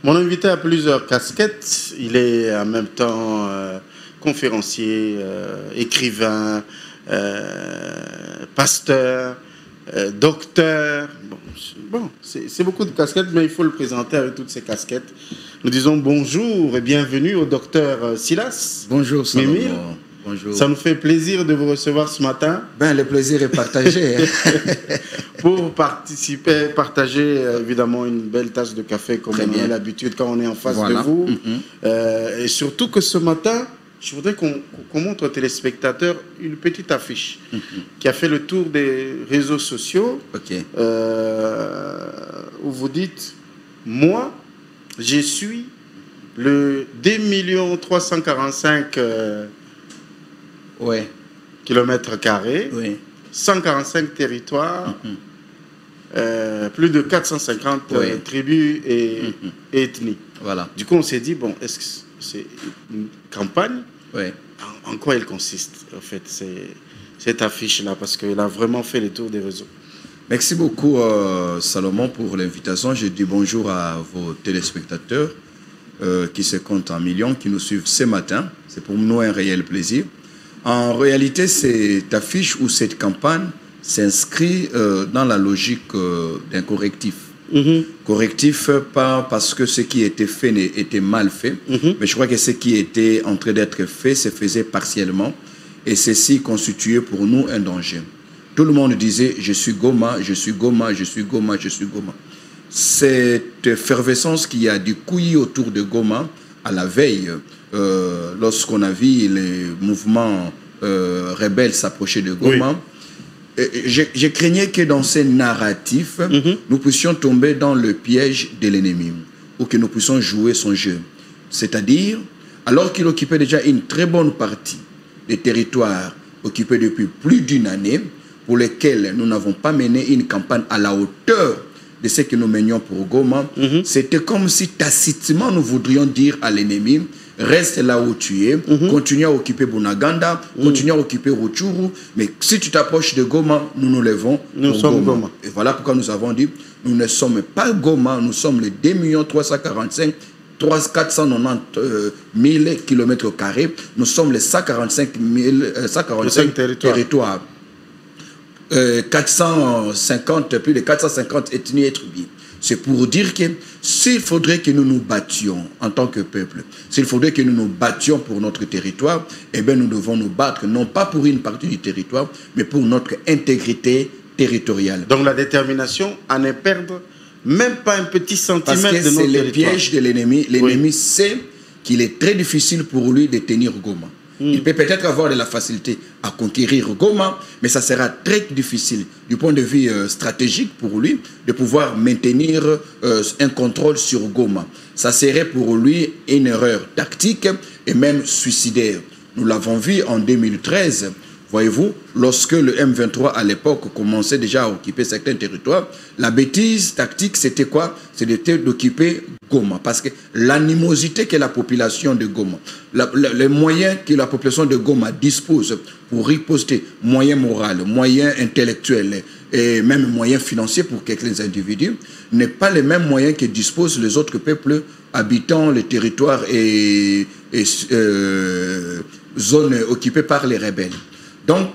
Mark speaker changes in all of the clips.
Speaker 1: Mon invité a plusieurs casquettes. Il est en même temps conférencier, écrivain, pasteur, docteur. Bon, c'est beaucoup de casquettes, mais il faut le présenter avec toutes ces casquettes. Nous disons bonjour et bienvenue au docteur Silas.
Speaker 2: Bonjour, Salomon.
Speaker 1: Mimile.
Speaker 2: Bonjour.
Speaker 1: Ça nous fait plaisir de vous recevoir ce matin.
Speaker 2: Ben, le plaisir est partagé.
Speaker 1: Pour participer, partager évidemment une belle tasse de café comme on a l'habitude quand on est en face de vous. Et surtout que ce matin, je voudrais qu'on montre aux téléspectateurs une petite affiche qui a fait le tour des réseaux sociaux. Où vous dites, moi, je suis le 2 345 kilomètres carrés, 145 territoires, plus de 450 tribus et ethnies.
Speaker 2: Voilà.
Speaker 1: Du coup, on s'est dit, bon, est-ce que c'est une campagne? En quoi elle consiste, en fait, cette affiche-là? Parce qu'elle a vraiment fait le tour des réseaux.
Speaker 2: Merci beaucoup, Salomon, pour l'invitation. Je dis bonjour à vos téléspectateurs qui se comptent en millions, qui nous suivent ce matin. C'est pour nous un réel plaisir. En réalité, cette affiche ou cette campagne s'inscrit dans la logique d'un correctif. Correctif, pas parce que ce qui était fait était mal fait, mais je crois que ce qui était en train d'être fait se faisait partiellement, et ceci constituait pour nous un danger. Tout le monde disait « je suis Goma, je suis Goma, je suis Goma, je suis Goma ». Cette effervescence qui a du couillis autour de Goma à la veille, lorsqu'on a vu les mouvements rebelles s'approcher de Goma, je craignais que dans ces narratifs, nous puissions tomber dans le piège de l'ennemi, ou que nous puissions jouer son jeu. C'est-à-dire, alors qu'il occupait déjà une très bonne partie des territoires occupés depuis plus d'une année, pour lesquels nous n'avons pas mené une campagne à la hauteur de ce que nous menions pour Goma, c'était comme si tacitement nous voudrions dire à l'ennemi, reste là où tu es, continue à occuper Bunaganda, continue à occuper Rutshuru, mais si tu t'approches de Goma, nous nous levons.
Speaker 1: Nous sommes Goma.
Speaker 2: Et voilà pourquoi nous avons dit, nous ne sommes pas Goma, nous sommes les 2 345 490 000 km², nous sommes les 145 territoires. 450, plus de 450 ethnies et tribus. C'est pour dire que s'il faudrait que nous nous battions en tant que peuple, s'il faudrait que nous nous battions pour notre territoire, eh bien nous devons nous battre, non pas pour une partie du territoire, mais pour notre intégrité territoriale.
Speaker 1: Donc la détermination à ne perdre même pas un petit centimètre de notre territoire.
Speaker 2: Parce que c'est le piège de l'ennemi. L'ennemi sait qu'il est très difficile pour lui de tenir Goma. Il peut peut-être avoir de la facilité à conquérir Goma, mais ça sera très difficile du point de vue stratégique pour lui de pouvoir maintenir un contrôle sur Goma. Ça serait pour lui une erreur tactique et même suicidaire. Nous l'avons vu en 2013. Voyez-vous, lorsque le M23 à l'époque commençait déjà à occuper certains territoires, la bêtise tactique c'était quoi? C'était d'occuper Goma. Parce que l'animosité que la population de Goma, les moyens que la population de Goma dispose pour riposter, moyens moraux, moyens intellectuels et même moyens financiers pour quelques individus, n'est pas les mêmes moyens que disposent les autres peuples habitant les territoires et zones occupées par les rebelles. Donc,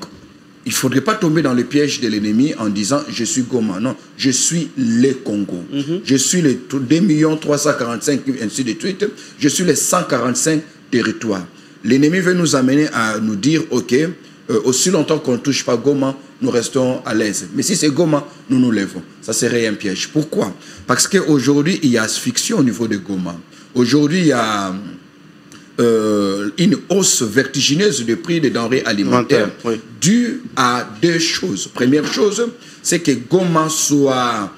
Speaker 2: il ne faudrait pas tomber dans le piège de l'ennemi en disant « je suis Goma ». Non, je suis le Congo. Je suis les 2 345 000, ainsi de suite. Je suis les 145 territoires. L'ennemi veut nous amener à nous dire « ok, aussi longtemps qu'on ne touche pas Goma, nous restons à l'aise. Mais si c'est Goma, nous nous lèvons ». Ça serait un piège. Pourquoi? Parce qu'aujourd'hui, il y a asphyxie au niveau de Goma. Aujourd'hui, il y a une hausse vertigineuse des prix des denrées alimentaires due à deux choses. Première chose, c'est que Goma soit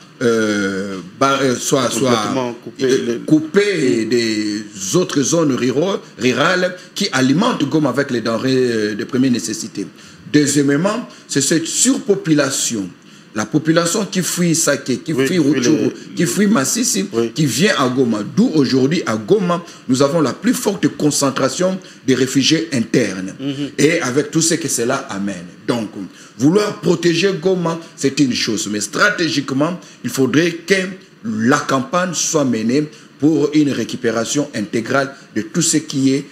Speaker 2: coupé des autres zones rurales qui alimentent Goma avec les denrées de première nécessité. Deuxièmement, c'est cette surpopulation. La population qui fuit Saké, qui fuit Rutshuru, qui fuit Massissi, qui vient à Goma. D'où aujourd'hui à Goma, nous avons la plus forte concentration des réfugiés internes. Et avec tout ce que cela amène. Donc, vouloir protéger Goma, c'est une chose. Mais stratégiquement, il faudrait que la campagne soit menée pour une récupération intégrale de tout ce qui est,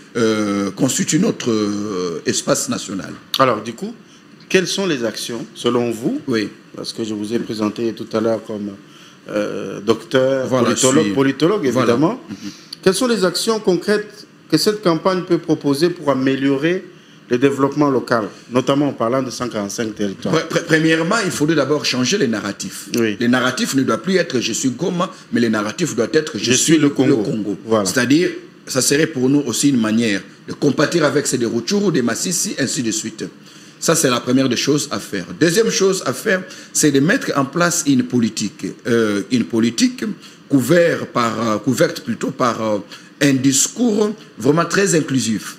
Speaker 2: constitue notre espace national.
Speaker 1: Alors, du coup, quelles sont les actions, selon vous?
Speaker 2: Oui.
Speaker 1: Parce que je vous ai présenté tout à l'heure comme docteur, voilà, politologue, évidemment. Voilà. Quelles sont les actions concrètes que cette campagne peut proposer pour améliorer le développement local, notamment en parlant de 145 territoires?
Speaker 2: Premièrement, il faudrait d'abord changer les narratifs.
Speaker 1: Oui.
Speaker 2: Les narratifs ne doivent plus être « je suis Goma », mais les narratifs doivent être « je suis le Congo ».
Speaker 1: Voilà.
Speaker 2: C'est-à-dire, ça serait pour nous aussi une manière de compatir avec ces Rutshuru, des Massissi, ainsi de suite. Ça, c'est la première des choses à faire. Deuxième chose à faire, c'est de mettre en place une politique couverte plutôt par un discours vraiment très inclusif,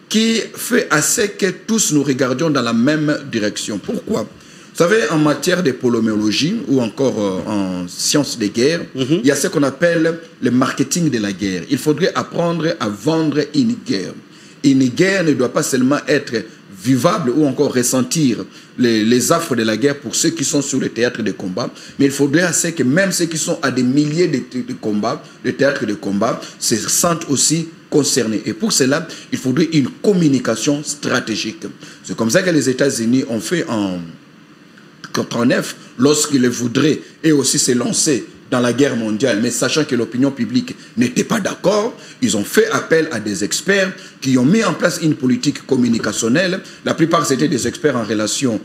Speaker 2: qui fait assez que tous nous regardions dans la même direction. Pourquoi? Vous savez, en matière de polémologie ou encore en sciences des guerres, il y a ce qu'on appelle le marketing de la guerre. Il faudrait apprendre à vendre une guerre. Une guerre ne doit pas seulement être vivable ou encore ressentir les affres de la guerre pour ceux qui sont sur le théâtre de combat, mais il faudrait assez que même ceux qui sont à des milliers de théâtres de combat se sentent aussi concernés. Et pour cela, il faudrait une communication stratégique. C'est comme ça que les États-Unis ont fait en 1939, lorsqu'ils voudraient et aussi se lancer dans la guerre mondiale, mais sachant que l'opinion publique n'était pas d'accord, ils ont fait appel à des experts qui ont mis en place une politique communicationnelle. La plupart, c'était des experts en relations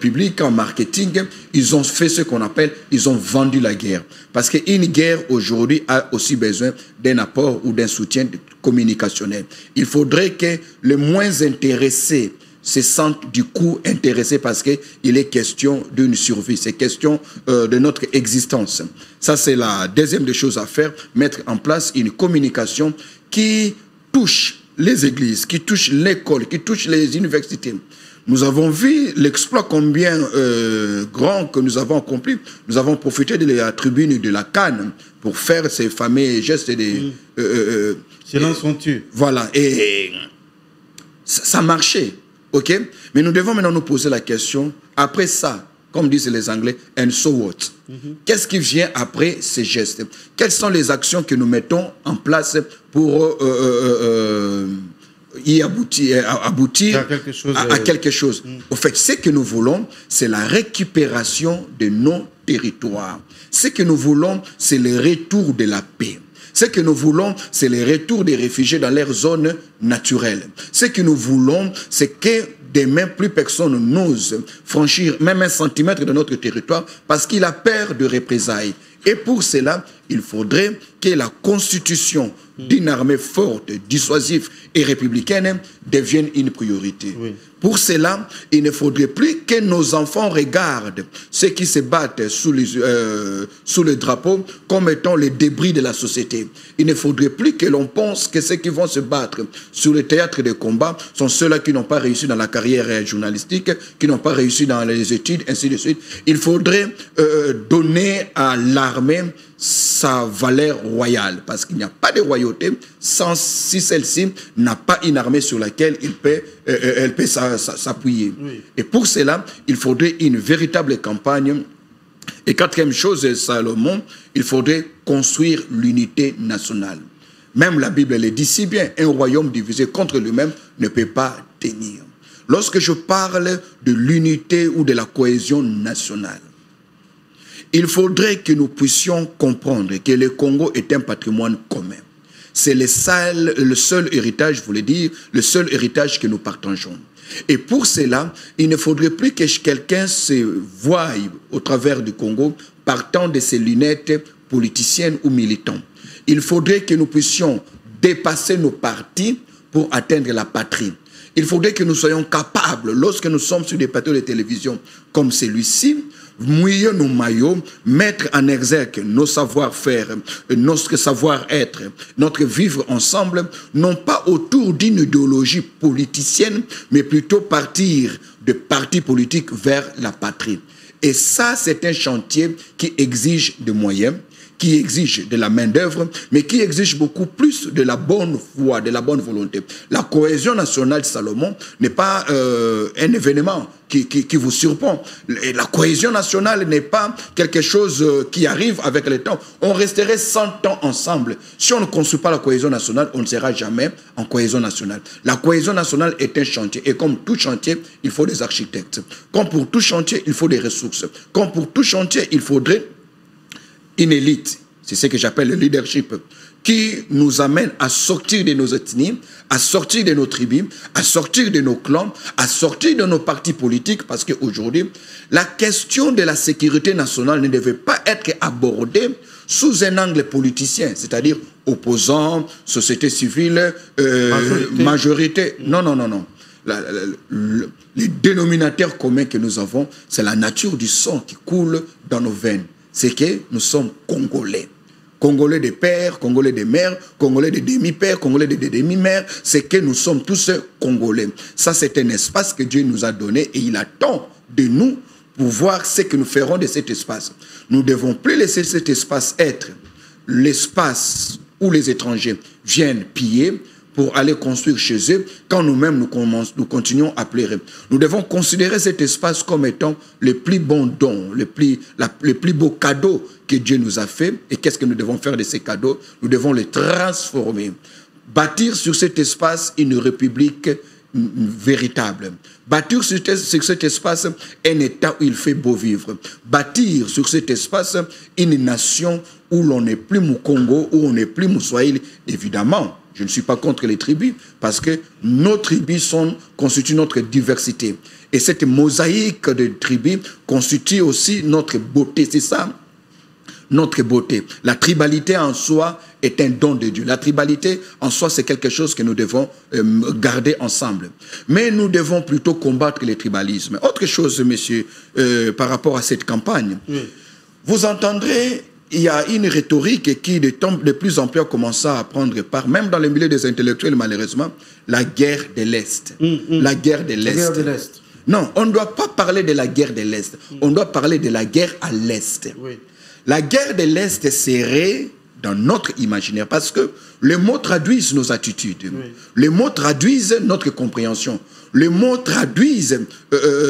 Speaker 2: publiques, en marketing. Ils ont fait ce qu'on appelle, ils ont vendu la guerre. Parce qu'une guerre, aujourd'hui, a aussi besoin d'un apport ou d'un soutien communicationnel. Il faudrait que les moins intéressés se sentent du coup intéressés parce qu'il est question d'une survie, c'est question de notre existence. Ça, c'est la deuxième des choses à faire, mettre en place une communication qui touche les églises, qui touche l'école, qui touche les universités. Nous avons vu l'exploit combien grand que nous avons accompli. Nous avons profité de la tribune de la Cannes pour faire ces fameux gestes de...
Speaker 1: silence on tue.
Speaker 2: Voilà, et ça marchait. OK? Mais nous devons maintenant nous poser la question, après ça, comme disent les Anglais, and so what? Qu'est-ce qui vient après ces gestes? Quelles sont les actions que nous mettons en place pour y aboutir à quelque chose? Au fait, ce que nous voulons, c'est la récupération de nos territoires. Ce que nous voulons, c'est le retour de la paix. Ce que nous voulons, c'est le retour des réfugiés dans leur zone naturelle. Ce que nous voulons, c'est que demain, plus personne n'ose franchir même 1 centimètre de notre territoire parce qu'il a peur de représailles. Et pour cela, il faudrait que la constitution d'une armée forte, dissuasive et républicaine devienne une priorité. Oui. Pour cela, il ne faudrait plus que nos enfants regardent ceux qui se battent sous le drapeau comme étant les débris de la société. Il ne faudrait plus que l'on pense que ceux qui vont se battre sur le théâtre de combat sont ceux-là qui n'ont pas réussi dans la carrière journalistique, qui n'ont pas réussi dans les études, ainsi de suite. Il faudrait donner à l'armée sa valeur royale, parce qu'il n'y a pas de royauté si celle-ci n'a pas une armée sur laquelle elle peut s'appuyer. Oui. Et pour cela, il faudrait une véritable campagne. Et quatrième chose, Salomon, il faudrait construire l'unité nationale. Même la Bible le dit si bien, un royaume divisé contre lui-même ne peut pas tenir. Lorsque je parle de l'unité ou de la cohésion nationale, il faudrait que nous puissions comprendre que le Congo est un patrimoine commun. C'est le seul héritage, je voulais dire, le seul héritage que nous partageons. Et pour cela, il ne faudrait plus que quelqu'un se voie au travers du Congo partant de ses lunettes politiciennes ou militantes. Il faudrait que nous puissions dépasser nos partis pour atteindre la patrie. Il faudrait que nous soyons capables, lorsque nous sommes sur des plateaux de télévision comme celui-ci, mouiller nos maillots, mettre en exergue nos savoir-faire, notre savoir-être, notre vivre ensemble, non pas autour d'une idéologie politicienne, mais plutôt partir de partis politiques vers la patrie. Et ça, c'est un chantier qui exige des moyens, qui exige de la main-d'œuvre, mais qui exige beaucoup plus de la bonne foi, de la bonne volonté. La cohésion nationale, Salomon, n'est pas un événement qui vous surprend. La cohésion nationale n'est pas quelque chose qui arrive avec le temps. On resterait 100 ans ensemble. Si on ne construit pas la cohésion nationale, on ne sera jamais en cohésion nationale. La cohésion nationale est un chantier. Et comme tout chantier, il faut des architectes. Comme pour tout chantier, il faut des ressources. Comme pour tout chantier, il faudrait une élite. C'est ce que j'appelle le leadership, qui nous amène à sortir de nos ethnies, à sortir de nos tribus, à sortir de nos clans, à sortir de nos partis politiques, parce qu'aujourd'hui, la question de la sécurité nationale ne devait pas être abordée sous un angle politicien, c'est-à-dire opposants, société civile, majorité. Non, non, non, non. Les dénominateurs communs que nous avons, c'est la nature du sang qui coule dans nos veines. C'est que nous sommes Congolais. Congolais des pères, Congolais des mères, Congolais des demi-pères, Congolais des demi-mères. C'est que nous sommes tous Congolais. Ça, c'est un espace que Dieu nous a donné et il attend de nous pour voir ce que nous ferons de cet espace. Nous ne devons plus laisser cet espace être l'espace où les étrangers viennent piller pour aller construire chez eux, quand nous-mêmes nous continuons à pleurer. Nous devons considérer cet espace comme étant le plus bon don, le plus beau cadeau que Dieu nous a fait. Et qu'est-ce que nous devons faire de ces cadeaux? Nous devons les transformer. Bâtir sur cet espace une république véritable. Bâtir sur cet espace un État où il fait beau vivre. Bâtir sur cet espace une nation où l'on n'est plus Mukongo, où on n'est plus Mouswahili, évidemment. Je ne suis pas contre les tribus, parce que nos tribus constituent notre diversité. Et cette mosaïque de tribus constitue aussi notre beauté. C'est ça, notre beauté. La tribalité en soi est un don de Dieu. La tribalité en soi, c'est quelque chose que nous devons garder ensemble. Mais nous devons plutôt combattre les tribalismes. Autre chose, messieurs, par rapport à cette campagne. Oui. Vous entendrez... Il y a une rhétorique qui, de plus en plus, a commencé à prendre part, même dans le milieu des intellectuels, malheureusement, la guerre de l'Est. La guerre de l'Est. Non, on ne doit pas parler de la guerre de l'Est. On doit parler de la guerre à l'Est. Oui. La guerre de l'Est serait dans notre imaginaire, parce que les mots traduisent nos attitudes. Oui. Les mots traduisent notre compréhension. Les mots traduisent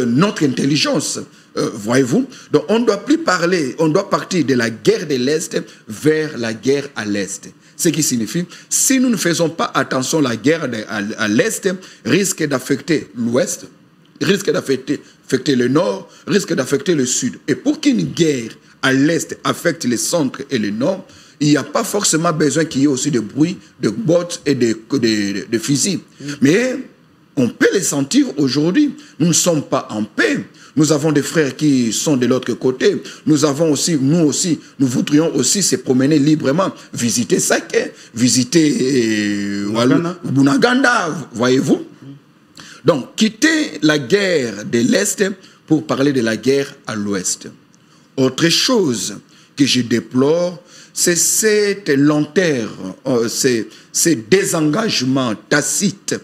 Speaker 2: notre intelligence. Voyez-vous? Donc on ne doit plus parler, on doit partir de la guerre de l'Est vers la guerre à l'Est. Ce qui signifie, si nous ne faisons pas attention, la guerre à l'Est risque d'affecter l'Ouest, risque d'affecter le Nord, risque d'affecter le Sud. Et pour qu'une guerre à l'Est affecte le Centre et le Nord, il n'y a pas forcément besoin qu'il y ait aussi de bruit, de bottes et de fusils. Mais on peut les sentir aujourd'hui. Nous ne sommes pas en paix. Nous avons des frères qui sont de l'autre côté. Nous voudrions aussi se promener librement, visiter Sake, visiter Bunaganda, voyez-vous. Donc, quitter la guerre de l'Est pour parler de la guerre à l'Ouest. Autre chose que je déplore, c'est cette lenteur, ces désengagements tacites,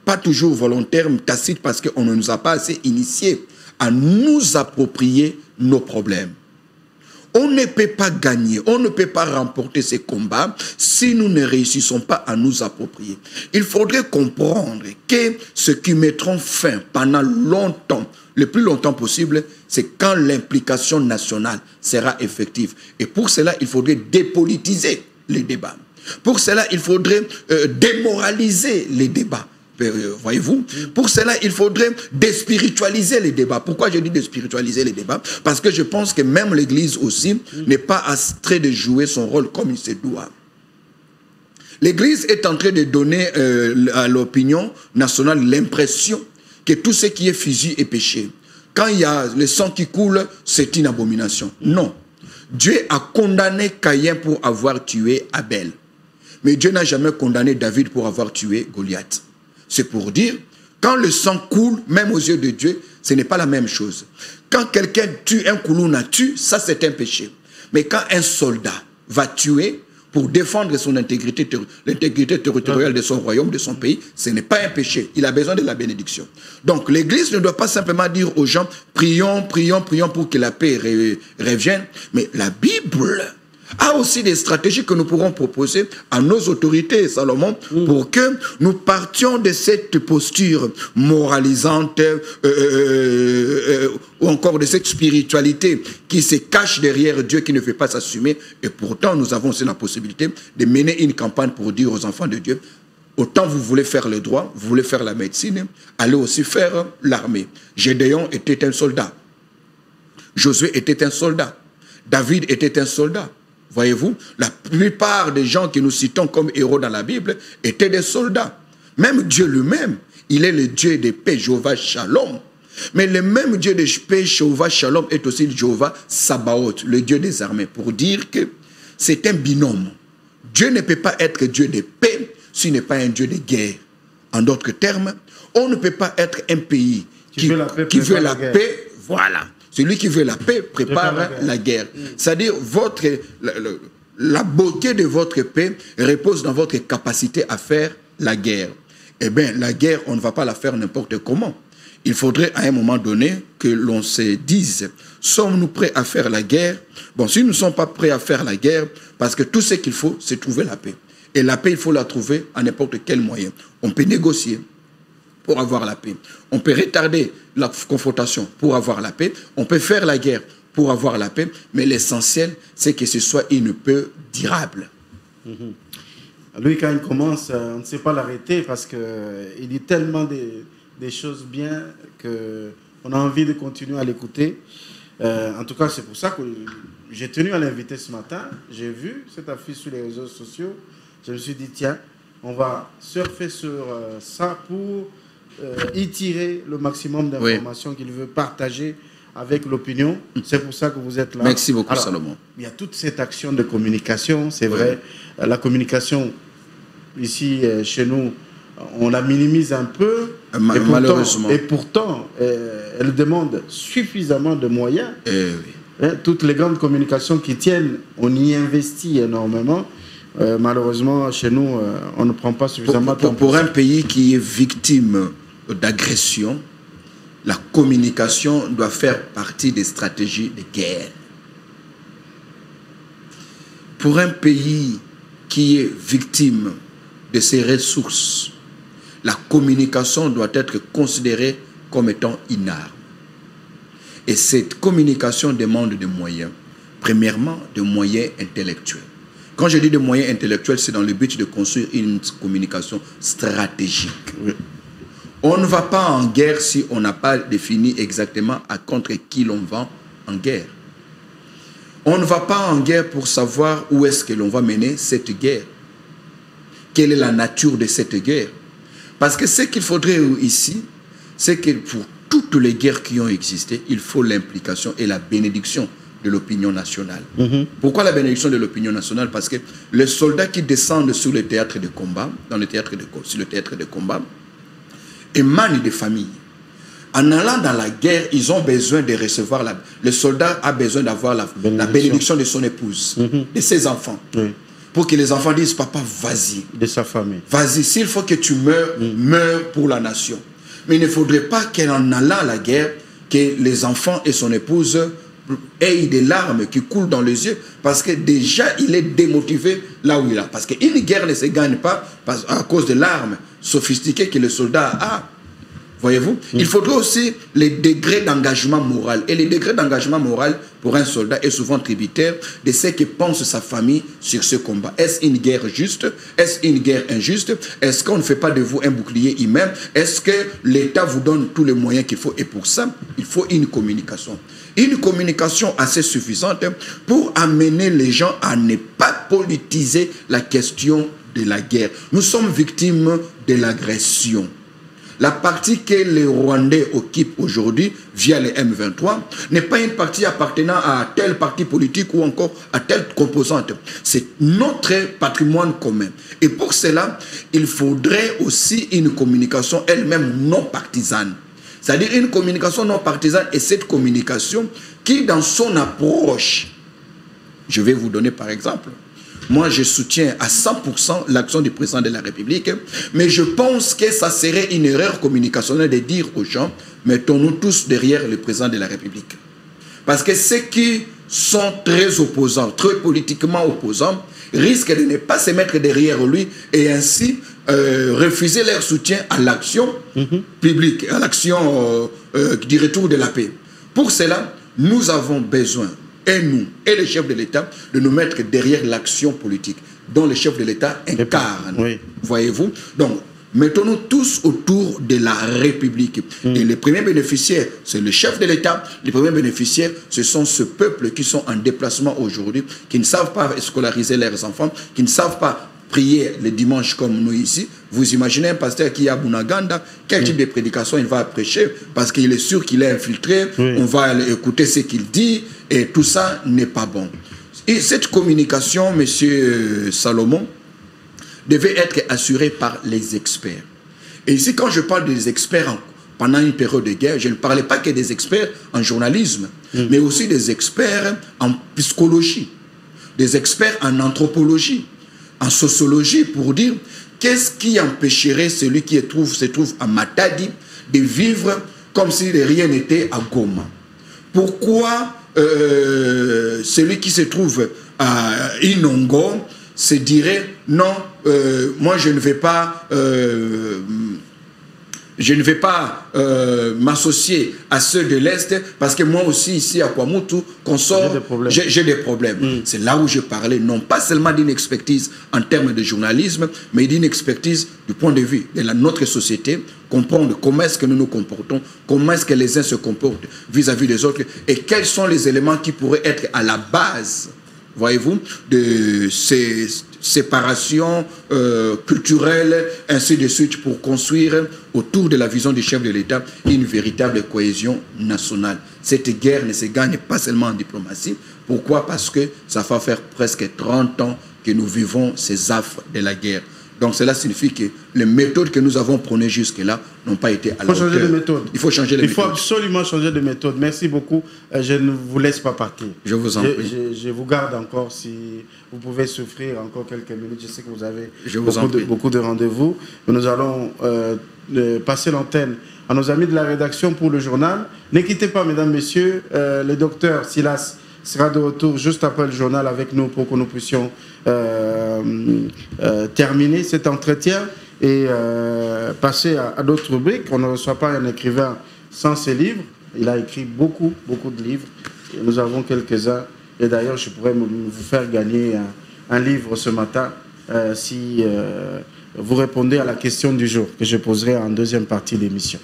Speaker 2: pas toujours volontaire, mais tacite, parce qu'on ne nous a pas assez initiés à nous approprier nos problèmes. On ne peut pas gagner, on ne peut pas remporter ces combats si nous ne réussissons pas à nous approprier. Il faudrait comprendre que ce qui mettront fin pendant longtemps, le plus longtemps possible, c'est quand l'implication nationale sera effective. Et pour cela, il faudrait dépolitiser les débats. Pour cela, il faudrait démoraliser les débats. Voyez-vous? Pour cela, il faudrait déspiritualiser les débats. Pourquoi je dis déspiritualiser les débats? Parce que je pense que même l'Église aussi n'est pas en train de jouer son rôle comme il se doit. L'Église est en train de donner à l'opinion nationale l'impression que tout ce qui est fusil est péché. Quand il y a le sang qui coule, c'est une abomination. Non. Dieu a condamné Caïn pour avoir tué Abel. Mais Dieu n'a jamais condamné David pour avoir tué Goliath. C'est pour dire, quand le sang coule, même aux yeux de Dieu, ce n'est pas la même chose. Quand quelqu'un tue un Koulouna tue, ça c'est un péché. Mais quand un soldat va tuer pour défendre son intégrité territoriale de son royaume, de son pays, ce n'est pas un péché. Il a besoin de la bénédiction. Donc l'Église ne doit pas simplement dire aux gens, prions, prions, prions pour que la paix revienne. Mais la Bible a aussi des stratégies que nous pourrons proposer à nos autorités, Salomon, pour que nous partions de cette posture moralisante ou encore de cette spiritualité qui se cache derrière Dieu, qui ne fait pas s'assumer. Et pourtant, nous avons aussi la possibilité de mener une campagne pour dire aux enfants de Dieu, autant vous voulez faire le droit, vous voulez faire la médecine, allez aussi faire l'armée. Gédéon était un soldat. Josué était un soldat. David était un soldat. Voyez-vous, la plupart des gens que nous citons comme héros dans la Bible étaient des soldats. Même Dieu lui-même, il est le Dieu de paix, Jéhovah Shalom. Mais le même Dieu de paix, Jéhovah Shalom, est aussi Jéhovah Sabaoth, le Dieu des armées, pour dire que c'est un binôme. Dieu ne peut pas être Dieu de paix s'il n'est pas un Dieu de guerre. En d'autres termes, on ne peut pas être un pays qui veut la paix, voilà. Celui qui veut la paix prépare la guerre. C'est-à-dire, la beauté de votre paix repose dans votre capacité à faire la guerre. Eh bien, la guerre, on ne va pas la faire n'importe comment. Il faudrait à un moment donné que l'on se dise, sommes-nous prêts à faire la guerre? Bon, si nous ne sommes pas prêts à faire la guerre, parce que tout ce qu'il faut, c'est trouver la paix. Et la paix, il faut la trouver à n'importe quel moyen. On peut négocier pour avoir la paix. On peut retarder la confrontation pour avoir la paix. On peut faire la guerre pour avoir la paix. Mais l'essentiel, c'est que ce soit une paix durable.
Speaker 1: Lui, quand il commence, on ne sait pas l'arrêter parce qu'il dit tellement des choses bien qu'on a envie de continuer à l'écouter. En tout cas, c'est pour ça que j'ai tenu à l'inviter ce matin. J'ai vu cette affiche sur les réseaux sociaux. Je me suis dit, tiens, on va surfer sur ça pour y tirer le maximum d'informations qu'il veut partager avec l'opinion. C'est pour ça que vous êtes là.
Speaker 2: Merci beaucoup, Salomon.
Speaker 1: Il y a toute cette action de communication, c'est vrai. La communication, ici, chez nous, on la minimise un peu.
Speaker 2: Malheureusement.
Speaker 1: Et pourtant, elle demande suffisamment de moyens. Toutes les grandes communications qui tiennent, on y investit énormément. Malheureusement, chez nous, on ne prend pas suffisamment de temps.
Speaker 2: Pour un pays qui est victime d'agression, la communication doit faire partie des stratégies de guerre. Pour un pays qui est victime de ses ressources, la communication doit être considérée comme étant une arme. Et cette communication demande des moyens. Premièrement, des moyens intellectuels. Quand je dis des moyens intellectuels, c'est dans le but de construire une communication stratégique. On ne va pas en guerre si on n'a pas défini exactement à contre qui l'on va en guerre. On ne va pas en guerre pour savoir où est-ce que l'on va mener cette guerre. Quelle est la nature de cette guerre? Parce que ce qu'il faudrait ici, c'est que pour toutes les guerres qui ont existé, il faut l'implication et la bénédiction de l'opinion nationale. Pourquoi la bénédiction de l'opinion nationale? Parce que les soldats qui descendent sur le théâtre de combat, sur le théâtre de combat, émanent des familles. En allant dans la guerre, ils ont besoin de recevoir le soldat a besoin d'avoir la bénédiction de son épouse, de ses enfants. Pour que les enfants disent, papa, vas-y.
Speaker 1: De sa famille.
Speaker 2: Vas-y, s'il faut que tu meurs, meurs pour la nation. Mais il ne faudrait pas qu'en allant à la guerre, que les enfants et son épouse aient des larmes qui coulent dans les yeux, parce que déjà, il est démotivé là où il est. Parce qu'une guerre ne se gagne pas à cause de l'arme sophistiquée que le soldat a. Voyez-vous? Il faudrait aussi les degrés d'engagement moral. Et les degrés d'engagement moral pour un soldat est souvent tributaire de ce que pense sa famille sur ce combat. Est-ce une guerre juste? Est-ce une guerre injuste? Est-ce qu'on ne fait pas de vous un bouclier humain? Est-ce que l'État vous donne tous les moyens qu'il faut? Et pour ça, il faut une communication. Une communication assez suffisante pour amener les gens à ne pas politiser la question de la guerre. Nous sommes victimes de l'agression. La partie que les Rwandais occupent aujourd'hui via les M23 n'est pas une partie appartenant à tel parti politique ou encore à telle composante. C'est notre patrimoine commun. Et pour cela, il faudrait aussi une communication elle-même non partisane. C'est-à-dire une communication non partisane et cette communication qui, dans son approche, je vais vous donner par exemple, moi, je soutiens à 100% l'action du président de la République, mais je pense que ça serait une erreur communicationnelle de dire aux gens, mettons-nous tous derrière le président de la République. Parce que ce qui sont très opposants, très politiquement opposants, risquent de ne pas se mettre derrière lui et ainsi refuser leur soutien à l'action publique, à l'action du retour de la paix. Pour cela, nous avons besoin, et nous, et les chefs de l'État, de nous mettre derrière l'action politique dont les chefs de l'État incarnent. Oui. Voyez-vous? Donc, mettons-nous tous autour de la République. Et les premiers bénéficiaires, c'est le chef de l'État. Les premiers bénéficiaires, ce sont ce peuple qui sont en déplacement aujourd'hui, qui ne savent pas scolariser leurs enfants, qui ne savent pas prier le dimanche comme nous ici. Vous imaginez un pasteur qui est à Bunaganda, quel type de prédication il va prêcher, parce qu'il est sûr qu'il est infiltré, on va écouter ce qu'il dit, et tout ça n'est pas bon. Et cette communication, monsieur Salomon, devait être assurée par les experts. Et ici, quand je parle des experts pendant une période de guerre, je ne parlais pas que des experts en journalisme, mais aussi des experts en psychologie, des experts en anthropologie, en sociologie, pour dire qu'est-ce qui empêcherait celui qui se trouve à Matadi de vivre comme si rien n'était à Goma. Pourquoi celui qui se trouve à Inongo se dirait non, moi je ne vais pas m'associer à ceux de l'Est parce que moi aussi ici à Kwamutu j'ai des problèmes. C'est là où je parlais non pas seulement d'une expertise en termes de journalisme, mais d'une expertise du point de vue de notre société, comprendre comment est-ce que nous nous comportons, comment est-ce que les uns se comportent vis-à-vis des autres et quels sont les éléments qui pourraient être à la base, voyez-vous, de ces séparations culturelles, ainsi de suite, pour construire autour de la vision du chef de l'État une véritable cohésion nationale. Cette guerre ne se gagne pas seulement en diplomatie. Pourquoi? Parce que ça va faire presque 30 ans que nous vivons ces affres de la guerre. Donc cela signifie que les méthodes que nous avons prônées jusque-là n'ont pas été à la hauteur. Il faut changer de méthode.
Speaker 1: Il faut absolument changer de méthode. Merci beaucoup. Je ne vous laisse pas partir.
Speaker 2: Je vous en prie.
Speaker 1: Je vous garde encore si vous pouvez souffrir encore quelques minutes. Je sais que vous avez beaucoup de rendez-vous. Nous allons passer l'antenne à nos amis de la rédaction pour le journal. Ne quittez pas, mesdames, messieurs. Le docteur Silas sera de retour juste après le journal avec nous pour que nous puissions terminer cet entretien et passer à d'autres rubriques. On ne reçoit pas un écrivain sans ses livres. Il a écrit beaucoup de livres. Et nous avons quelques-uns. Et d'ailleurs, je pourrais vous faire gagner un livre ce matin si vous répondez à la question du jour que je poserai en deuxième partie de l'émission.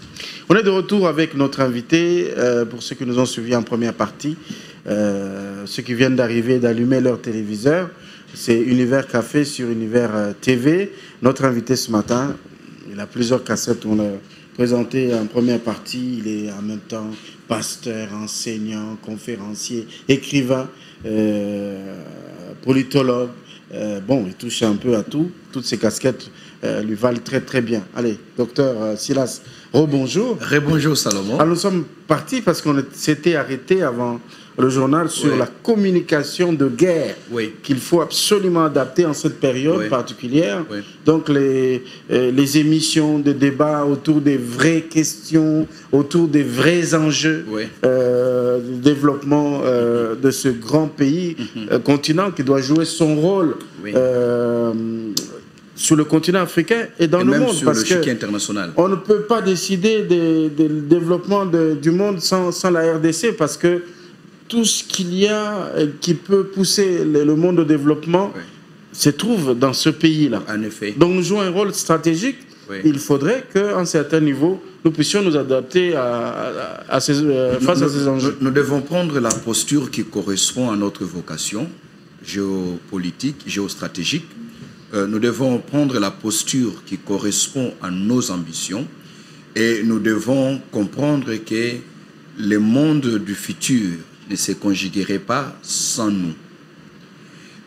Speaker 1: On est de retour avec notre invité. Pour ceux qui nous ont suivis en première partie, ceux qui viennent d'arriver, d'allumer leur téléviseur, c'est Univers Café sur Univers TV. Notre invité ce matin, il a plusieurs cassettes, on l'a présenté en première partie. Il est en même temps pasteur, enseignant, conférencier, écrivain, politologue. Bon, il touche un peu à tout. Toutes ces casquettes lui valent très bien. Allez, docteur Silas, rebonjour.
Speaker 2: Rebonjour Salomon.
Speaker 1: Alors, nous sommes partis parce qu'on s'était arrêté avant le journal sur la communication de guerre qu'il faut absolument adapter en cette période particulière. Donc les émissions de débat autour des vraies questions, autour des vrais enjeux du développement de ce grand pays, continent qui doit jouer son rôle sur le continent africain et dans le monde.
Speaker 2: Parce que international.
Speaker 1: On ne peut pas décider du développement du monde sans la RDC parce que tout ce qu'il y a qui peut pousser le monde au développement se trouve dans ce pays-là.
Speaker 2: En effet.
Speaker 1: Donc nous jouons un rôle stratégique. Il faudrait qu'à un certain niveau, nous puissions nous adapter face à ces enjeux.
Speaker 2: Nous devons prendre la posture qui correspond à notre vocation géopolitique, géostratégique. Nous devons prendre la posture qui correspond à nos ambitions et nous devons comprendre que le monde du futur ne se conjuguerait pas sans nous.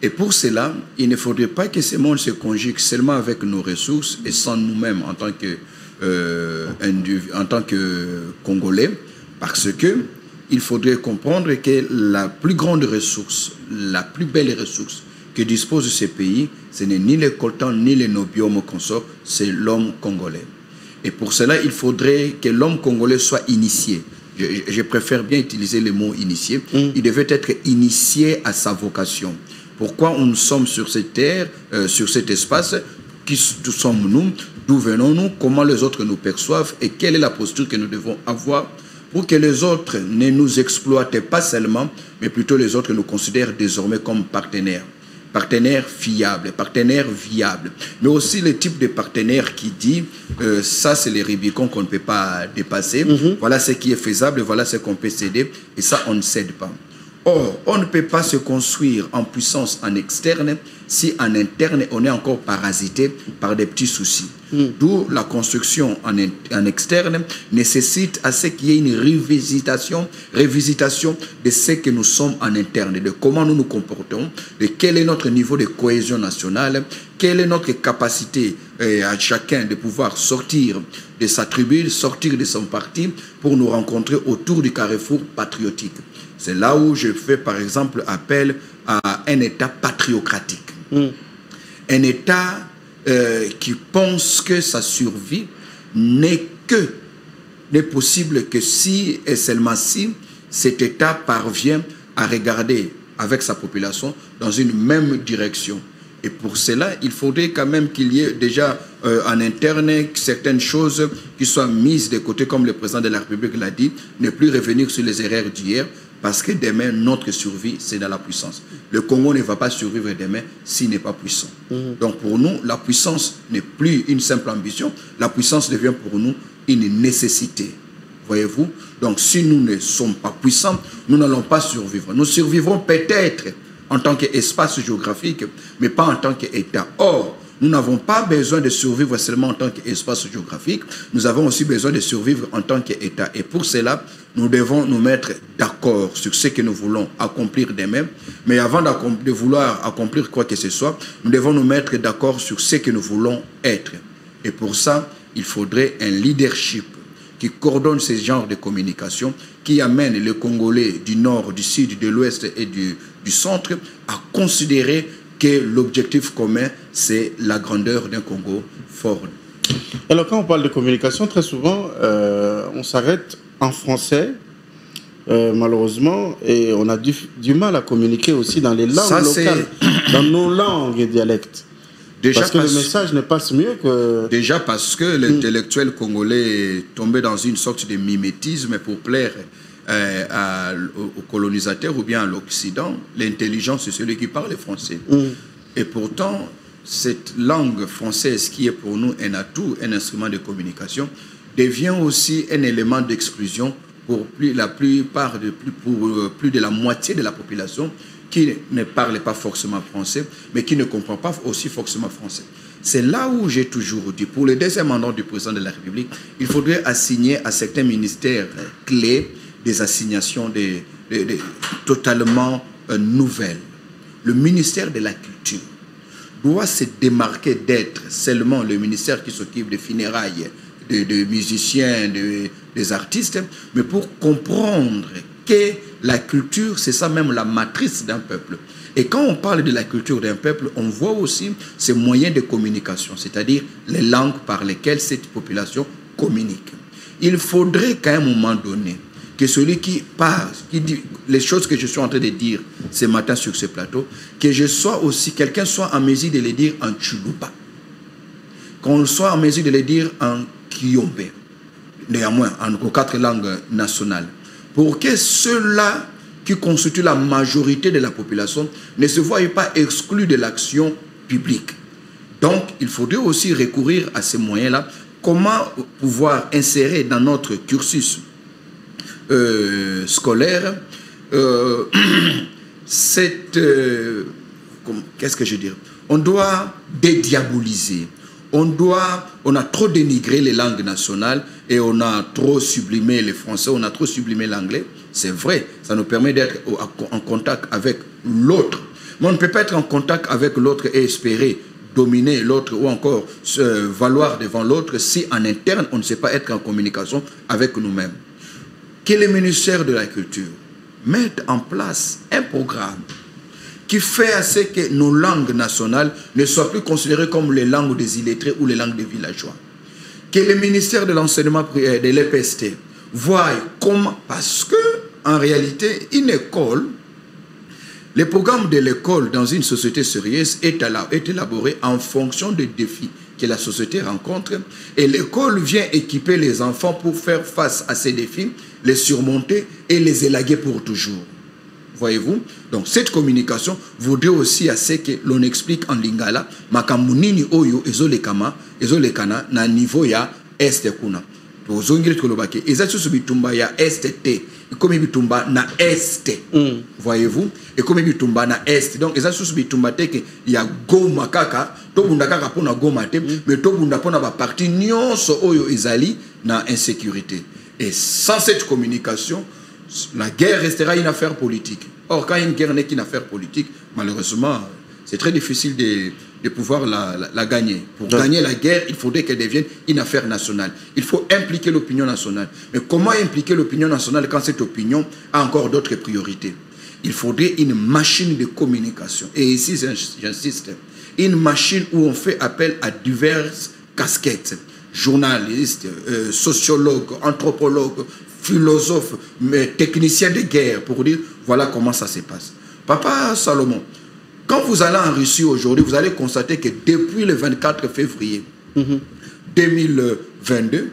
Speaker 2: Et pour cela, il ne faudrait pas que ce monde se conjugue seulement avec nos ressources et sans nous-mêmes en tant que Congolais, parce que il faudrait comprendre que la plus grande ressource, la plus belle ressource que dispose ce pays, ce n'est ni le coltan ni le nobium consort, c'est l'homme congolais. Et pour cela, il faudrait que l'homme congolais soit initié je préfère bien utiliser le mot initié, il devait être initié à sa vocation. Pourquoi nous sommes sur cette terre, sur cet espace, qui sommes-nous, d'où venons-nous, comment les autres nous perçoivent et quelle est la posture que nous devons avoir pour que les autres ne nous exploitent pas seulement, mais plutôt les autres nous considèrent désormais comme partenaires. Partenaire fiable, partenaire viable, mais aussi le type de partenaire qui dit ça c'est les Rubicons qu'on ne peut pas dépasser, voilà ce qui est faisable, voilà ce qu'on peut céder, et ça on ne cède pas. Or, on ne peut pas se construire en puissance en externe si en interne on est encore parasité par des petits soucis. D'où la construction en externe nécessite à ce qu'il y ait une révisitation de ce que nous sommes en interne, de comment nous nous comportons, de quel est notre niveau de cohésion nationale, quelle est notre capacité à chacun de pouvoir sortir de sa tribu, sortir de son parti pour nous rencontrer autour du carrefour patriotique. C'est là où je fais par exemple appel à un État patriocratique. Un État qui pense que sa survie n'est possible que si et seulement si cet État parvient à regarder avec sa population dans une même direction. Et pour cela, il faudrait quand même qu'il y ait déjà en interne certaines choses qui soient mises de côté, comme le président de la République l'a dit, ne plus revenir sur les erreurs d'hier, parce que demain, notre survie, c'est dans la puissance. Le Congo ne va pas survivre demain s'il n'est pas puissant. Donc pour nous, la puissance n'est plus une simple ambition, la puissance devient pour nous une nécessité. Voyez-vous? Donc si nous ne sommes pas puissants, nous n'allons pas survivre. Nous survivrons peut-être en tant qu'espace géographique, mais pas en tant qu'État. Or, nous n'avons pas besoin de survivre seulement en tant qu'espace géographique, nous avons aussi besoin de survivre en tant qu'État. Et pour cela, nous devons nous mettre d'accord sur ce que nous voulons accomplir demain. Mais avant de vouloir accomplir quoi que ce soit, nous devons nous mettre d'accord sur ce que nous voulons être. Et pour ça, il faudrait un leadership qui coordonne ce genre de communication, qui amène les Congolais du nord, du sud, de l'ouest et du centre à considérer que l'objectif commun, c'est la grandeur d'un Congo fort.
Speaker 1: Alors quand on parle de communication, très souvent, on s'arrête en français, malheureusement, et on a du mal à communiquer aussi dans les langues locales, dans nos langues et dialectes. Parce que le message ne passe mieux que...
Speaker 2: Déjà parce que l'intellectuel congolais est tombé dans une sorte de mimétisme pour plaire aux colonisateurs ou bien à l'Occident. L'intelligence, c'est celui qui parle français. Et pourtant, cette langue française qui est pour nous un atout, un instrument de communication, devient aussi un élément d'exclusion pour plus de la moitié de la population qui ne parle pas forcément français, mais qui ne comprend pas aussi forcément français. C'est là où j'ai toujours dit, pour le deuxième mandat du président de la République, il faudrait assigner à certains ministères clés des assignations totalement nouvelles. Le ministère de la Culture doit se démarquer d'être seulement le ministère qui s'occupe des funérailles, des musiciens, des artistes, mais pour comprendre que la culture, c'est ça même la matrice d'un peuple. Et quand on parle de la culture d'un peuple, on voit aussi ses moyens de communication, c'est-à-dire les langues par lesquelles cette population communique. Il faudrait qu'à un moment donné, que celui qui parle, qui dit les choses que je suis en train de dire ce matin sur ce plateau, que quelqu'un soit en mesure de les dire en Tchouloupa, qu'on soit en mesure de les dire en Kiyombe, néanmoins en 4 langues nationales, pour que ceux-là qui constituent la majorité de la population ne se voient pas exclus de l'action publique. Donc, il faudrait aussi recourir à ces moyens-là. Comment pouvoir insérer dans notre cursus scolaire qu'est-ce que je veux dire? On doit dédiaboliser. On a trop dénigré les langues nationales et on a trop sublimé les français, on a trop sublimé l'anglais. C'est vrai, ça nous permet d'être en contact avec l'autre. Mais on ne peut pas être en contact avec l'autre et espérer dominer l'autre ou encore se valoir devant l'autre si en interne on ne sait pas être en communication avec nous-mêmes. Que le ministère de la Culture mette en place un programme qui fait à ce que nos langues nationales ne soient plus considérées comme les langues des illettrés ou les langues des villageois. Que le ministère de l'enseignement de l'EPST voient comment, parce que en réalité, une école, les programmes de l'école dans une société sérieuse est élaboré en fonction des défis que la société rencontre, et l'école vient équiper les enfants pour faire face à ces défis, les surmonter et les élaguer pour toujours. Voyez-vous? Donc cette communication voudrait aussi assez que l'on explique en lingala makamunini oyo ezolekana na niveau ya este kuna. Tozongiri tkolobake ezatsu bitumba ya este te comme bitumba na este. Voyez-vous? Et comme bitumba na est. Donc ezatsu bitumba te ke ya goma kaka to bunda kaka pona goma te mais to bunda pona ba parti nyonso oyo ezali na insécurité. Et sans cette communication, la guerre restera une affaire politique. Or, quand une guerre n'est qu'une affaire politique, malheureusement, c'est très difficile de pouvoir la gagner. Pour gagner la guerre, il faudrait qu'elle devienne une affaire nationale. Il faut impliquer l'opinion nationale. Mais comment impliquer l'opinion nationale quand cette opinion a encore d'autres priorités? Il faudrait une machine de communication. Et ici, j'insiste, une machine où on fait appel à diverses casquettes. Journalistes, sociologues, anthropologues, philosophes, mais techniciens de guerre, pour dire voilà comment ça se passe. Papa Salomon, quand vous allez en Russie aujourd'hui, vous allez constater que depuis le 24 février 2022,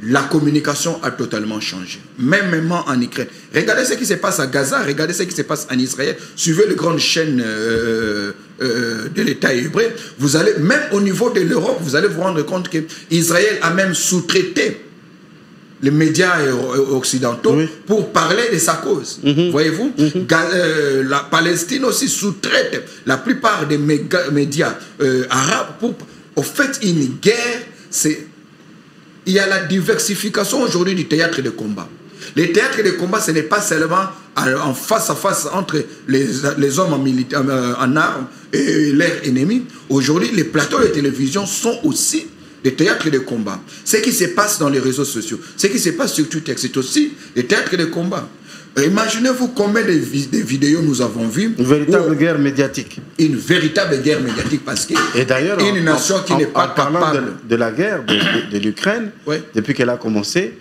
Speaker 2: la communication a totalement changé. Même en Ukraine. Regardez ce qui se passe à Gaza, regardez ce qui se passe en Israël. Suivez les grandes chaînes de l'État hébreu. Vous allez, même au niveau de l'Europe, vous allez vous rendre compte qu'Israël a même sous-traité les médias occidentaux pour parler de sa cause. Voyez-vous? La Palestine aussi sous-traite la plupart des médias arabes pour... Au fait, une guerre, c'est... Il y a la diversification aujourd'hui du théâtre de combat. Le théâtre de combat, ce n'est pas seulement en face à face entre les hommes en armes et leurs ennemis. Aujourd'hui, les plateaux de télévision sont aussi des théâtres de combat. Ce qui se passe dans les réseaux sociaux, ce qui se passe sur Twitter, c'est aussi des théâtres de combat. Imaginez-vous combien de vidéos nous avons vues.
Speaker 1: Une véritable guerre médiatique.
Speaker 2: Une véritable guerre médiatique parce que
Speaker 1: et d'ailleurs,
Speaker 2: une nation qui n'est pas capable
Speaker 1: de la guerre de l'Ukraine, depuis qu'elle a commencé,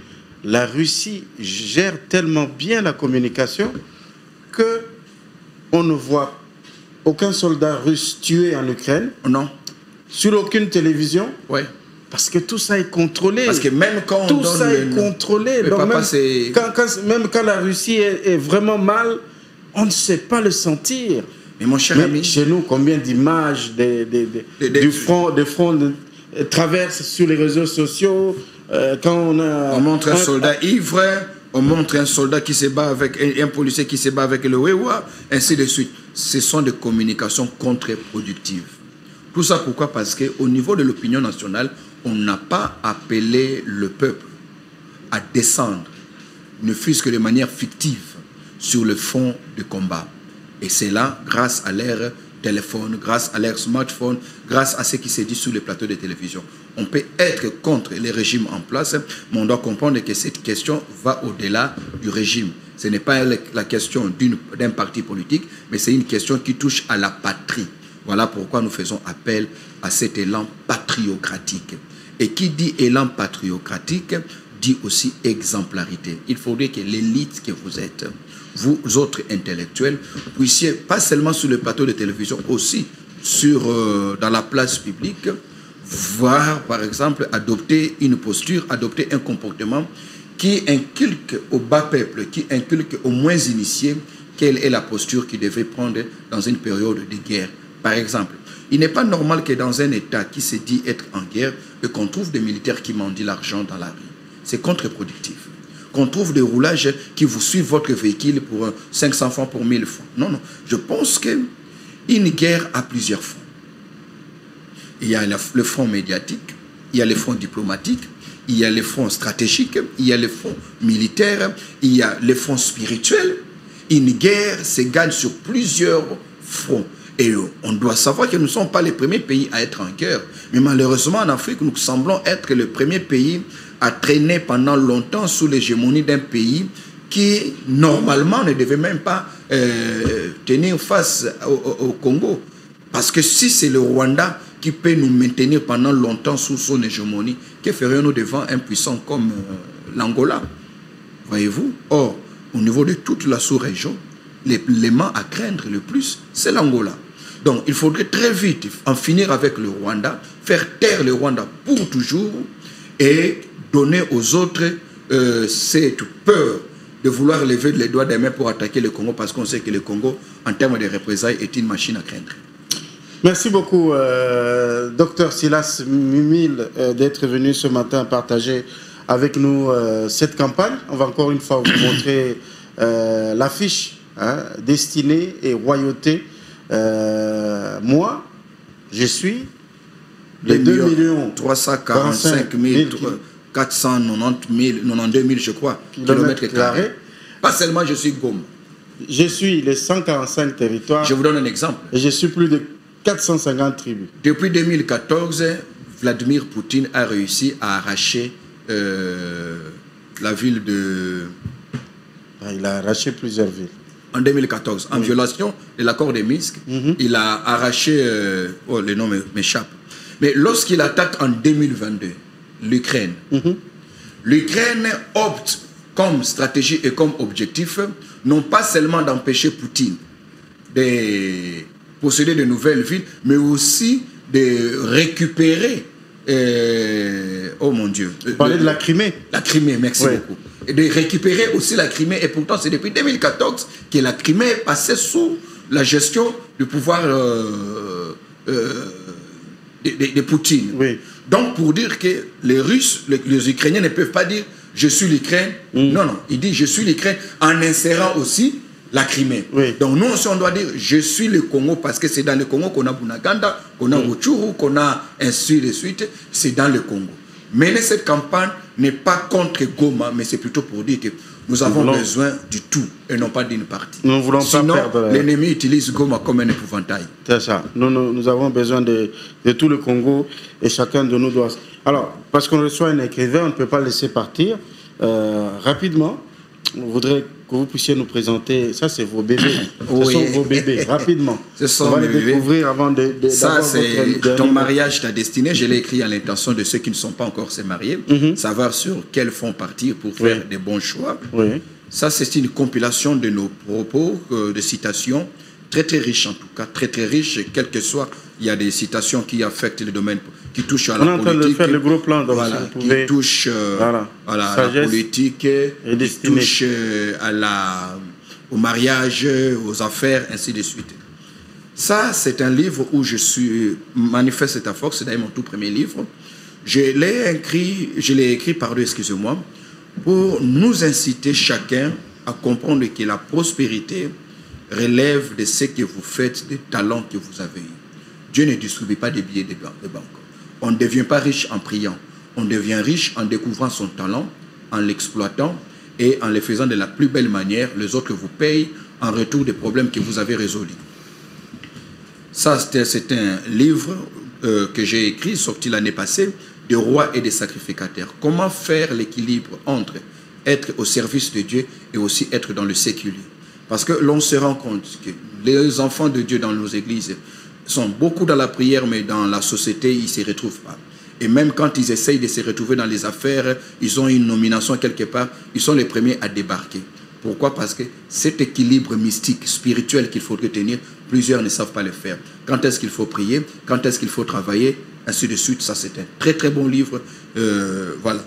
Speaker 1: la Russie gère tellement bien la communication que on ne voit aucun soldat russe tué en Ukraine.
Speaker 2: Non.
Speaker 1: Sur aucune télévision.
Speaker 2: Oui.
Speaker 1: Parce que tout ça est contrôlé.
Speaker 2: Parce que même quand on
Speaker 1: tout ça est contrôlé. Donc
Speaker 2: papa,
Speaker 1: même quand la Russie est vraiment mal, on ne sait pas le sentir.
Speaker 2: Mais mon cher ami,
Speaker 1: chez nous, combien d'images du front traversent sur les réseaux sociaux quand on
Speaker 2: montre un soldat ivre, on montre un soldat qui se bat avec un policier qui se bat avec le Wewa, ainsi de suite. Ce sont des communications contre-productives. Tout ça pourquoi? Parce qu'au niveau de l'opinion nationale, on n'a pas appelé le peuple à descendre, ne fût-ce que de manière fictive, sur le front de combat. Et c'est là, grâce à leur téléphone, grâce à leur smartphone, grâce à ce qui s'est dit sur les plateaux de télévision. On peut être contre les régimes en place, mais on doit comprendre que cette question va au-delà du régime. Ce n'est pas la question d'un parti politique, mais c'est une question qui touche à la patrie. Voilà pourquoi nous faisons appel à cet élan patriocratique. Et qui dit élan patriocratique, dit aussi exemplarité. Il faudrait que l'élite que vous êtes, vous autres intellectuels, puissiez, pas seulement sur le plateau de télévision, aussi dans la place publique, voir, par exemple, adopter une posture, adopter un comportement qui inculque au bas peuple, qui inculque aux moins initiés, quelle est la posture qu'il devait prendre dans une période de guerre. Par exemple, il n'est pas normal que dans un État qui se dit être en guerre, qu'on trouve des militaires qui mendient l'argent dans la rue. C'est contre-productif. Qu'on trouve des roulages qui vous suivent votre véhicule pour 500 francs, pour 1000 francs. Non, non. Je pense qu'une guerre a plusieurs fronts. Il y a le front médiatique, il y a le front diplomatique, il y a le front stratégique, il y a le front militaire, il y a le front spirituel. Une guerre se gagne sur plusieurs fronts. Et on doit savoir que nous ne sommes pas les premiers pays à être en guerre. Mais malheureusement, en Afrique, nous semblons être le premier pays à traîner pendant longtemps sous l'hégémonie d'un pays qui, normalement, ne devait même pas tenir face au Congo. Parce que si c'est le Rwanda qui peut nous maintenir pendant longtemps sous son hégémonie, que ferions-nous devant un puissant comme l'Angola. Voyez-vous? Or, au niveau de toute la sous-région, l'élément à craindre le plus, c'est l'Angola. Donc, il faudrait très vite en finir avec le Rwanda, faire taire le Rwanda pour toujours et donner aux autres cette peur de vouloir lever les doigts des mains pour attaquer le Congo, parce qu'on sait que le Congo, en termes de représailles, est une machine à craindre.
Speaker 1: Merci beaucoup, Dr Silas Mumil, d'être venu ce matin partager avec nous cette campagne. On va encore une fois vous montrer l'affiche, hein, Destinée et Royauté. Moi, je suis les 2
Speaker 2: 345 492 000, je crois, kilomètres carrés. Pas seulement je suis Goma.
Speaker 1: Je suis les 145 territoires.
Speaker 2: Je vous donne un exemple.
Speaker 1: Et je suis plus de 450 tribus.
Speaker 2: Depuis 2014, Vladimir Poutine a réussi à arracher la ville de...
Speaker 1: Il a arraché plusieurs villes.
Speaker 2: En 2014, en violation de l'accord de Minsk, il a arraché... le nom m'échappe. Mais lorsqu'il attaque en 2022, l'Ukraine, l'Ukraine opte comme stratégie et comme objectif, non pas seulement d'empêcher Poutine de posséder de nouvelles villes, mais aussi de récupérer... oh mon Dieu.
Speaker 1: Vous parlez de la Crimée.
Speaker 2: La Crimée, merci beaucoup. Et de récupérer aussi la Crimée. Et pourtant, c'est depuis 2014 que la Crimée est passée sous la gestion du pouvoir de Poutine.
Speaker 1: Oui.
Speaker 2: Donc, pour dire que les Russes, les Ukrainiens ne peuvent pas dire « je suis l'Ukraine ». Non, non. Il dit « je suis l'Ukraine » en insérant aussi la Crimée.
Speaker 1: Oui.
Speaker 2: Donc, nous aussi, on doit dire « je suis le Congo » parce que c'est dans le Congo qu'on a Bunaganda, qu'on a Rutshuru, qu'on a ainsi de suite. C'est dans le Congo. Mener cette campagne n'est pas contre Goma, mais c'est plutôt pour dire que nous avons besoin du tout et non pas d'une partie.
Speaker 1: Nous ne voulons
Speaker 2: Sinon,
Speaker 1: pas perdre.
Speaker 2: L'ennemi utilise Goma comme un épouvantail.
Speaker 1: C'est ça. Nous avons besoin de tout le Congo et chacun de nous doit... Alors, parce qu'on reçoit un écrivain, on ne peut pas laisser partir. Rapidement, on voudrait que vous puissiez nous présenter... Ça, c'est vos bébés.
Speaker 2: Oui.
Speaker 1: Ce sont vos bébés, rapidement.
Speaker 2: Ce sont
Speaker 1: on va
Speaker 2: mes
Speaker 1: les
Speaker 2: bébés.
Speaker 1: découvrir avant de
Speaker 2: Ça, c'est Ton mariage, ta destinée. Je l'ai écrit à l'intention de ceux qui ne sont pas encore se mariés. Savoir sur quel fond partir pour faire des bons choix.
Speaker 1: Oui.
Speaker 2: Ça, c'est une compilation de nos propos, de citations, très très riche en tout cas, très très riche, quel que soit. Il y a des citations qui affectent le domaine, qui touchent à la politique. On est en train de
Speaker 1: faire le gros plan, donc
Speaker 2: voilà,
Speaker 1: si vous pouvez...
Speaker 2: qui touchent à la politique, qui touchent au mariage, aux affaires, ainsi de suite. Ça, c'est un livre où je manifeste cette force, c'est d'ailleurs mon tout premier livre. Je l'ai écrit, excusez-moi, pour nous inciter chacun à comprendre que la prospérité relève de ce que vous faites, des talents que vous avez eus. Dieu ne distribue pas des billets de banque. On ne devient pas riche en priant. On devient riche en découvrant son talent, en l'exploitant et en le faisant de la plus belle manière. Les autres vous payent en retour des problèmes que vous avez résolus. Ça, c'est un livre que j'ai écrit, sorti l'année passée, des rois et des sacrificateurs. Comment faire l'équilibre entre être au service de Dieu et aussi être dans le séculier. Parce que l'on se rend compte que les enfants de Dieu dans nos églises sont beaucoup dans la prière, mais dans la société, ils ne se retrouvent pas. Et même quand ils essayent de se retrouver dans les affaires, ils ont une nomination quelque part, ils sont les premiers à débarquer. Pourquoi? Parce que cet équilibre mystique, spirituel qu'il faudrait tenir, plusieurs ne savent pas le faire. Quand est-ce qu'il faut prier? Quand est-ce qu'il faut travailler? Ainsi de suite. Ça, c'est un très très bon livre. Voilà.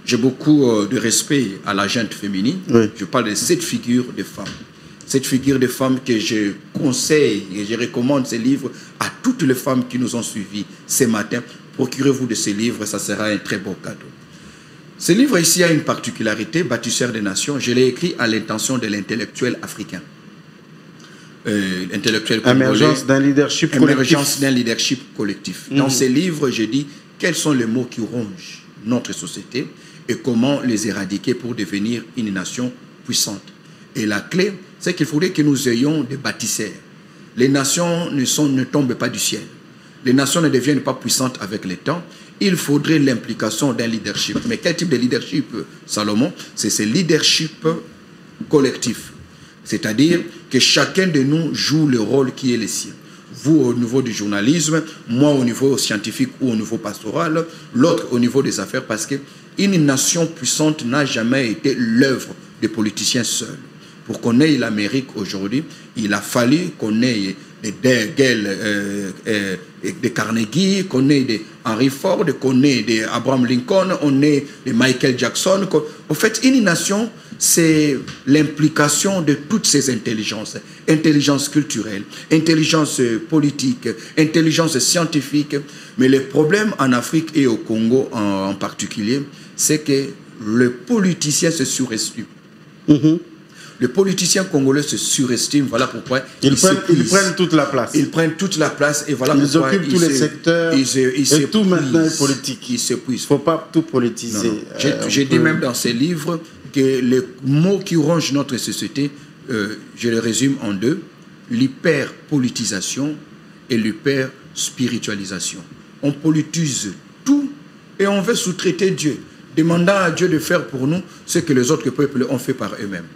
Speaker 2: J'ai beaucoup de respect à la gente féminine. Oui. Je parle de cette figure de femme. Cette figure de femme que je conseille et je recommande ces livres à toutes les femmes qui nous ont suivis ce matin. Procurez-vous de ces livres, ça sera un très beau cadeau. Ce livre ici a une particularité, Bâtisseur des nations. Je l'ai écrit à l'intention de l'intellectuel africain. Intellectuel congolais.
Speaker 1: Émergence d'un leadership collectif.
Speaker 2: Émergence d'un leadership collectif. Dans ces livres, je dis quels sont les mots qui rongent notre société et comment les éradiquer pour devenir une nation puissante. Et la clé, c'est qu'il faudrait que nous ayons des bâtisseurs. Les nations ne tombent pas du ciel. Les nations ne deviennent pas puissantes avec le temps. Il faudrait l'implication d'un leadership. Mais quel type de leadership, Salomon? C'est ce leadership collectif. C'est-à-dire que chacun de nous joue le rôle qui est le sien. Vous au niveau du journalisme, moi au niveau scientifique ou au niveau pastoral, l'autre au niveau des affaires, parce que une nation puissante n'a jamais été l'œuvre des politiciens seuls. Pour qu'on ait l'Amérique aujourd'hui, il a fallu qu'on ait des Carnegie, qu'on ait des Henry Ford, qu'on ait des Abraham Lincoln, on ait des Michael Jackson. En fait, une nation, c'est l'implication de toutes ces intelligences. Intelligence culturelle, intelligence politique, intelligence scientifique. Mais le problème en Afrique et au Congo en particulier, c'est que le politicien se surestime. Le politicien congolais se surestime, voilà pourquoi
Speaker 1: ils prennent toute la place.
Speaker 2: Ils prennent toute la place et voilà
Speaker 1: ils
Speaker 2: pourquoi
Speaker 1: occupent tous les secteurs. Et tout maintenant est politique.
Speaker 2: Ils s'épuisent.
Speaker 1: Il ne faut pas tout politiser.
Speaker 2: J'ai dit même dans ces livres que les mots qui rongent notre société, je les résume en deux, l'hyperpolitisation et l'hyperspiritualisation. On politise tout et on veut sous-traiter Dieu, demandant à Dieu de faire pour nous ce que les autres peuples ont fait par eux-mêmes.